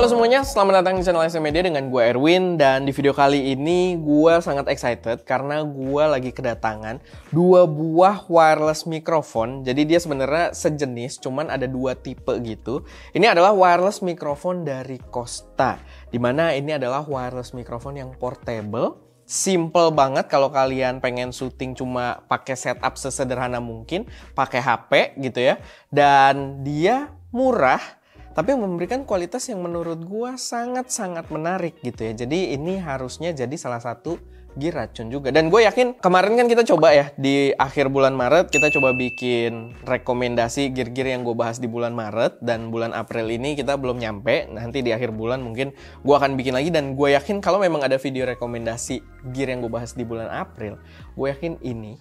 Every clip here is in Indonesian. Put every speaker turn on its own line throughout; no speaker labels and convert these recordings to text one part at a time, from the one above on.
Halo semuanya, selamat datang di channel SM Media dengan gue Erwin. Dan di video kali ini gue sangat excited karena gue lagi kedatangan dua buah wireless microphone. Jadi dia sebenarnya sejenis, cuman ada dua tipe gitu. Ini adalah wireless microphone dari Kosta, dimana ini adalah wireless microphone yang portable. Simple banget kalau kalian pengen syuting cuma pakai setup sesederhana mungkin, pakai HP gitu ya. Dan dia murah, tapi memberikan kualitas yang menurut gua sangat-sangat menarik gitu ya. Jadi ini harusnya jadi salah satu gear racun juga. Dan gue yakin kemarin kan kita coba ya di akhir bulan Maret, kita coba bikin rekomendasi gear-gear yang gue bahas di bulan Maret. Dan bulan April ini kita belum nyampe. Nanti di akhir bulan mungkin gue akan bikin lagi. Dan gue yakin kalau memang ada video rekomendasi gear yang gue bahas di bulan April, gue yakin ini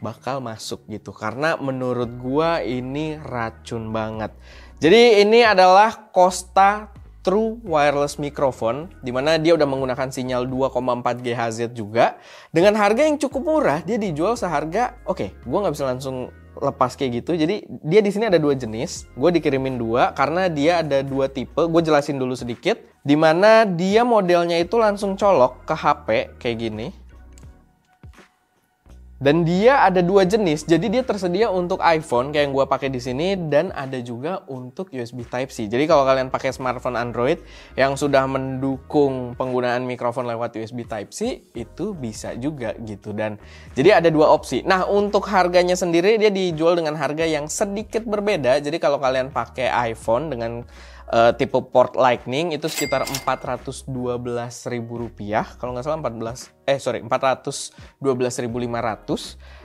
bakal masuk gitu. Karena menurut gue ini racun banget. Jadi ini adalah Kosta True Wireless Microphone, dimana dia udah menggunakan sinyal 2,4 GHz juga. Dengan harga yang cukup murah, dia dijual seharga, gue nggak bisa langsung lepas kayak gitu. Jadi dia di sini ada dua jenis, gue dikirimin dua karena dia ada dua tipe. Gue jelasin dulu sedikit, dimana dia modelnya itu langsung colok ke HP kayak gini. Dan dia ada dua jenis, jadi dia tersedia untuk iPhone kayak yang gue pakai di sini, dan ada juga untuk USB Type-C. Jadi kalau kalian pakai smartphone Android yang sudah mendukung penggunaan mikrofon lewat USB Type-C, itu bisa juga gitu. Dan jadi ada dua opsi. Nah, untuk harganya sendiri dia dijual dengan harga yang sedikit berbeda. Jadi kalau kalian pakai iPhone dengan tipe port Lightning itu sekitar Rp412.000 kalau nggak salah 412.500.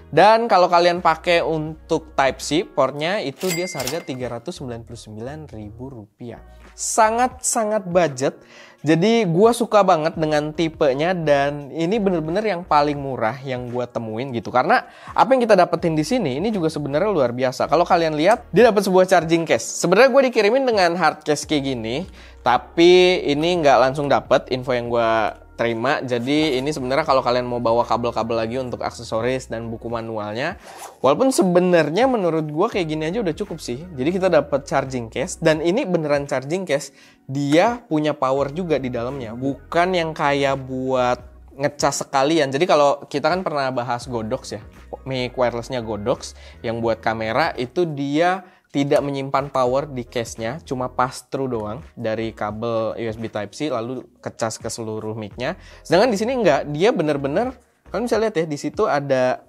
Dan kalau kalian pakai untuk Type-C portnya itu dia seharga Rp399.000. Sangat-sangat budget. Jadi gue suka banget dengan tipenya, dan ini bener-bener yang paling murah yang gue temuin gitu. Karena apa yang kita dapetin di sini ini juga sebenarnya luar biasa. Kalau kalian lihat, dia dapat sebuah charging case. Sebenarnya gue dikirimin dengan hard case kayak gini, tapi ini nggak langsung dapet info yang gue terima. Jadi ini sebenarnya kalau kalian mau bawa kabel-kabel lagi untuk aksesoris dan buku manualnya, walaupun sebenarnya menurut gue kayak gini aja udah cukup sih. Jadi kita dapat charging case, dan ini beneran charging case. Dia punya power juga di dalamnya, bukan yang kayak buat ngecas sekalian. Jadi kalau kita kan pernah bahas Godox ya, mic wirelessnya Godox yang buat kamera, itu dia tidak menyimpan power di case-nya, cuma pass through doang dari kabel USB Type-C lalu kecas ke seluruh mic-nya. Sedangkan di sini enggak, dia bener-bener kalian bisa lihat ya, di situ ada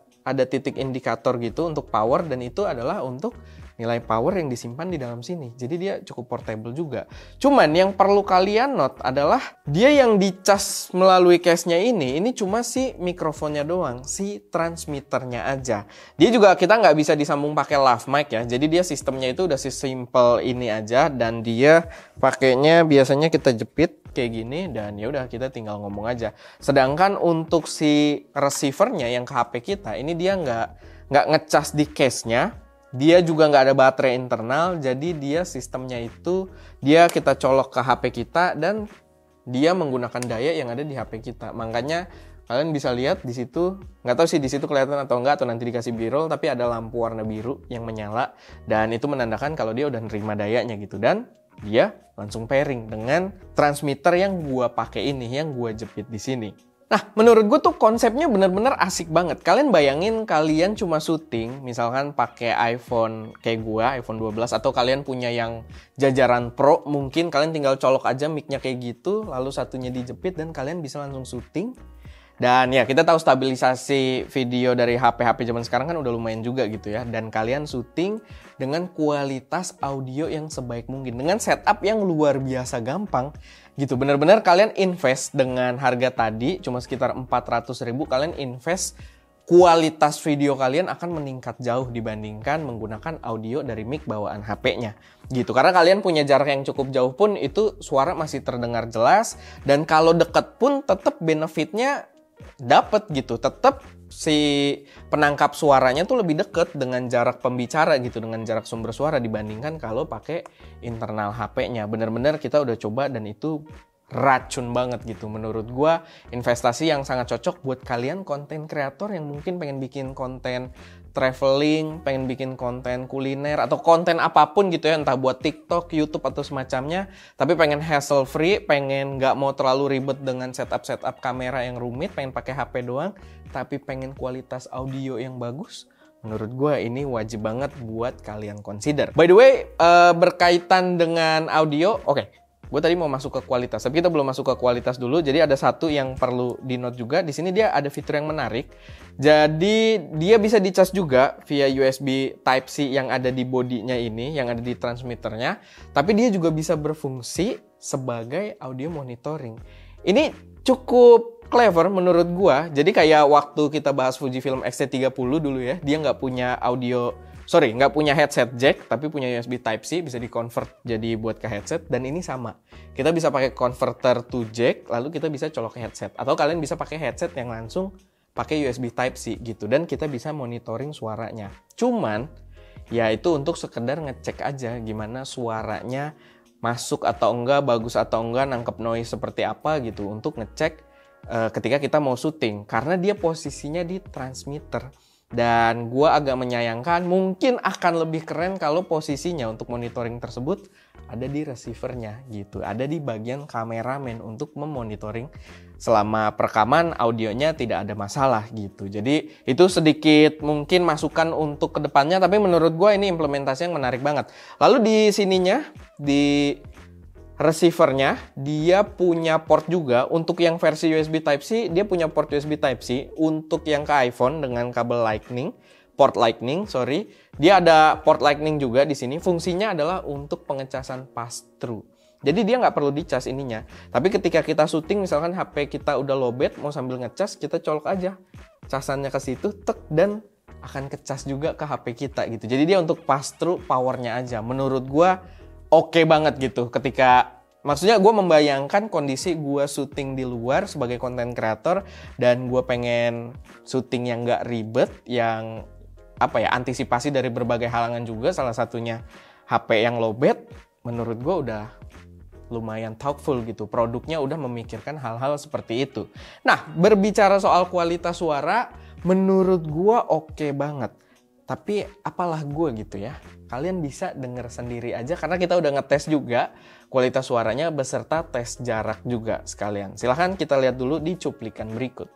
titik indikator gitu untuk power, dan itu adalah untuk nilai power yang disimpan di dalam sini. Jadi dia cukup portable juga. Cuman yang perlu kalian note adalah dia yang dicas melalui case-nya ini cuma si mikrofonnya doang, si transmitternya aja. Dia juga kita nggak bisa disambung pakai lav mic ya. Jadi dia sistemnya itu udah simple ini aja, dan dia pakainya biasanya kita jepit kayak gini, dan ya udah kita tinggal ngomong aja. Sedangkan untuk si receivernya yang ke HP kita ini dia nggak ngecas di case-nya. Dia juga nggak ada baterai internal, jadi dia sistemnya itu dia kita colok ke HP kita, dan dia menggunakan daya yang ada di HP kita. Makanya kalian bisa lihat di situ, nggak tahu sih di situ kelihatan atau enggak, atau nanti dikasih b-roll, tapi ada lampu warna biru yang menyala, dan itu menandakan kalau dia udah nerima dayanya gitu. Dan dia langsung pairing dengan transmitter yang gua pakai ini, yang gua jepit di sini. Nah, menurut gue tuh konsepnya bener-bener asik banget. Kalian bayangin kalian cuma syuting, misalkan pakai iPhone kayak gue, iPhone 12, atau kalian punya yang jajaran Pro, mungkin kalian tinggal colok aja mic-nya kayak gitu, lalu satunya dijepit, dan kalian bisa langsung syuting. Dan ya, kita tahu stabilisasi video dari HP-HP zaman sekarang kan udah lumayan juga gitu ya. Dan kalian syuting dengan kualitas audio yang sebaik mungkin, dengan setup yang luar biasa gampang gitu. Bener-bener kalian invest dengan harga tadi cuma sekitar 400.000, kalian invest kualitas video kalian akan meningkat jauh dibandingkan menggunakan audio dari mic bawaan HP-nya gitu. Karena kalian punya jarak yang cukup jauh pun itu suara masih terdengar jelas, dan kalau deket pun tetap benefitnya dapet gitu. Tetap si penangkap suaranya tuh lebih deket dengan jarak pembicara gitu, dengan jarak sumber suara dibandingkan kalau pakai internal HP-nya. Bener-bener kita udah coba, dan itu racun banget gitu. Menurut gua investasi yang sangat cocok buat kalian konten kreator yang mungkin pengen bikin konten traveling, pengen bikin konten kuliner atau konten apapun gitu ya, entah buat TikTok, YouTube atau semacamnya, tapi pengen hassle free, pengen nggak mau terlalu ribet dengan setup kamera yang rumit, pengen pakai HP doang, tapi pengen kualitas audio yang bagus. Menurut gue ini wajib banget buat kalian consider. By the way, berkaitan dengan audio, oke. Gue tadi mau masuk ke kualitas, tapi kita belum masuk ke kualitas dulu. Jadi ada satu yang perlu di note juga. Di sini dia ada fitur yang menarik. Jadi dia bisa dicas juga via USB Type-C yang ada di bodinya ini, yang ada di transmitternya. Tapi dia juga bisa berfungsi sebagai audio monitoring. Ini cukup clever menurut gue. Jadi kayak waktu kita bahas Fujifilm X-T30 dulu ya, dia nggak punya nggak punya headset jack, tapi punya USB Type-C, bisa di-convert jadi buat ke headset, dan ini sama. Kita bisa pakai converter to jack, lalu kita bisa colok ke headset. Atau kalian bisa pakai headset yang langsung pakai USB Type-C gitu, dan kita bisa monitoring suaranya. Cuman, ya itu untuk sekedar ngecek aja gimana suaranya masuk atau enggak, bagus atau enggak, nangkep noise seperti apa gitu, untuk ngecek ketika kita mau syuting. Karena dia posisinya di transmitter. Dan gue agak menyayangkan, mungkin akan lebih keren kalau posisinya untuk monitoring tersebut ada di receivernya gitu, ada di bagian kameramen untuk memonitoring selama perekaman audionya tidak ada masalah gitu. Jadi itu sedikit mungkin masukan untuk kedepannya, tapi menurut gue ini implementasi yang menarik banget. Lalu di sininya, di receivernya, dia punya port juga. Untuk yang versi USB Type-C, dia punya port USB Type-C. Untuk yang ke iPhone dengan kabel port Lightning, dia ada port Lightning juga di sini. Fungsinya adalah untuk pengecasan pass-through. Jadi dia nggak perlu dicas ininya. Tapi ketika kita syuting, misalkan HP kita udah lowbat, mau sambil ngecas, kita colok aja casannya ke situ, dan akan kecas juga ke HP kita gitu. Jadi dia untuk pass-through powernya aja. Menurut gua oke banget gitu, maksudnya gue membayangkan kondisi gue syuting di luar sebagai content creator dan gue pengen syuting yang gak ribet, yang antisipasi dari berbagai halangan juga, salah satunya HP yang lowbat. Menurut gue udah lumayan thoughtful gitu, produknya udah memikirkan hal-hal seperti itu. Nah, berbicara soal kualitas suara, menurut gue oke banget. Tapi apalah gue gitu ya, kalian bisa denger sendiri aja karena kita udah ngetes juga kualitas suaranya beserta tes jarak juga sekalian. Silahkan kita lihat dulu di cuplikan berikut.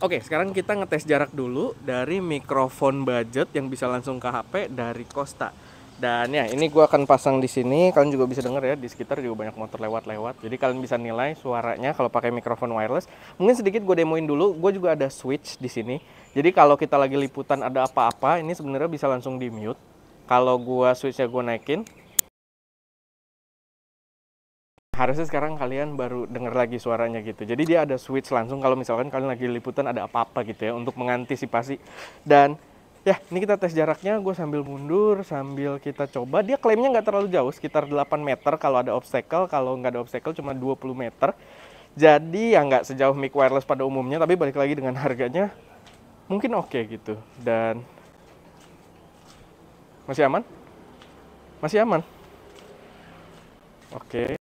Oke, sekarang kita ngetes jarak dulu dari mikrofon budget yang bisa langsung ke HP dari Kosta. Dan ya, ini gue akan pasang di sini. Kalian juga bisa denger ya, di sekitar juga banyak motor lewat-lewat. Jadi kalian bisa nilai suaranya kalau pakai mikrofon wireless. Mungkin sedikit gue demoin dulu. Gue juga ada switch di sini. Jadi kalau kita lagi liputan ada apa-apa, ini sebenarnya bisa langsung di mute. Kalau gue switchnya gue naikin, harusnya sekarang kalian baru denger lagi suaranya gitu. Jadi dia ada switch langsung kalau misalkan kalian lagi liputan ada apa-apa gitu ya, untuk mengantisipasi. Dan ya, ini kita tes jaraknya, gue sambil mundur, sambil kita coba. Dia klaimnya nggak terlalu jauh, sekitar 8 meter kalau ada obstacle. Kalau nggak ada obstacle cuma 20 meter. Jadi ya nggak sejauh mic wireless pada umumnya, tapi balik lagi dengan harganya mungkin oke gitu. Dan masih aman? Masih aman? Oke,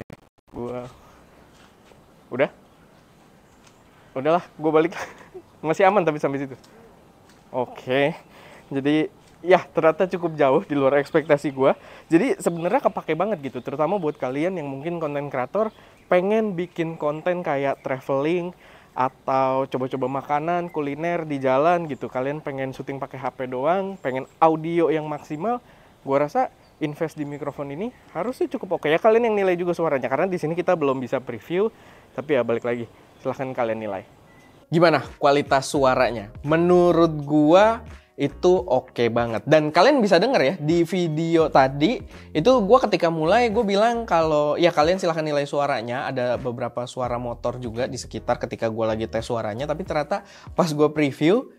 udahlah, gue balik. Masih aman tapi sampai situ. Oke. Jadi ya ternyata cukup jauh di luar ekspektasi gue. Jadi sebenarnya kepake banget gitu, terutama buat kalian yang mungkin konten kreator pengen bikin konten kayak traveling atau coba-coba makanan, kuliner di jalan gitu. Kalian pengen syuting pakai HP doang, pengen audio yang maksimal. Gue rasa invest di mikrofon ini harusnya cukup oke ya. Kalian yang nilai juga suaranya, karena di sini kita belum bisa preview. Tapi ya balik lagi, silahkan kalian nilai. Gimana kualitas suaranya? Menurut gua itu oke banget. Dan kalian bisa denger ya, di video tadi itu gue ketika mulai gue bilang kalau ya kalian silahkan nilai suaranya. Ada beberapa suara motor juga di sekitar ketika gue lagi tes suaranya, tapi ternyata pas gue preview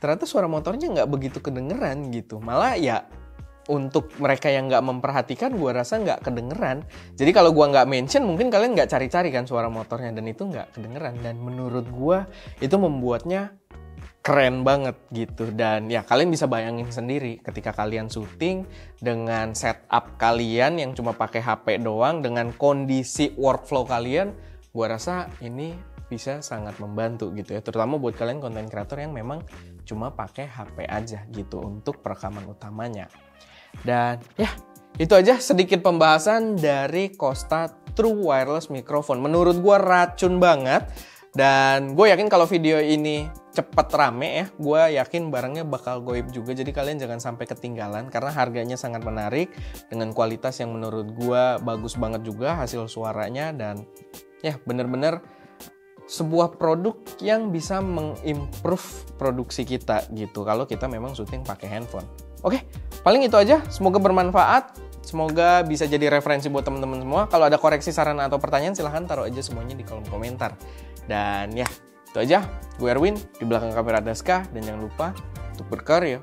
ternyata suara motornya nggak begitu kedengeran gitu. Malah ya untuk mereka yang nggak memperhatikan, gue rasa nggak kedengeran. Jadi kalau gue nggak mention, mungkin kalian nggak cari-cari kan suara motornya, dan itu nggak kedengeran. Dan menurut gue itu membuatnya keren banget gitu. Dan ya kalian bisa bayangin sendiri ketika kalian syuting dengan setup kalian yang cuma pakai HP doang, dengan kondisi workflow kalian, gue rasa ini bisa sangat membantu gitu ya, terutama buat kalian konten kreator yang memang cuma pakai HP aja gitu untuk perekaman utamanya. Dan ya, itu aja sedikit pembahasan dari Kosta True Wireless Microphone. Menurut gue racun banget. Dan gue yakin kalau video ini cepet rame ya, gue yakin barangnya bakal goib juga. Jadi kalian jangan sampai ketinggalan karena harganya sangat menarik dengan kualitas yang menurut gue bagus banget juga hasil suaranya. Dan ya bener-bener sebuah produk yang bisa mengimprove produksi kita gitu kalau kita memang syuting pakai handphone. Oke, paling itu aja. Semoga bermanfaat. Semoga bisa jadi referensi buat teman-teman semua. Kalau ada koreksi, saran, atau pertanyaan silahkan taruh aja semuanya di kolom komentar. Dan ya, itu aja. Gue Erwin, di belakang kamera Daska. Dan jangan lupa untuk berkarya.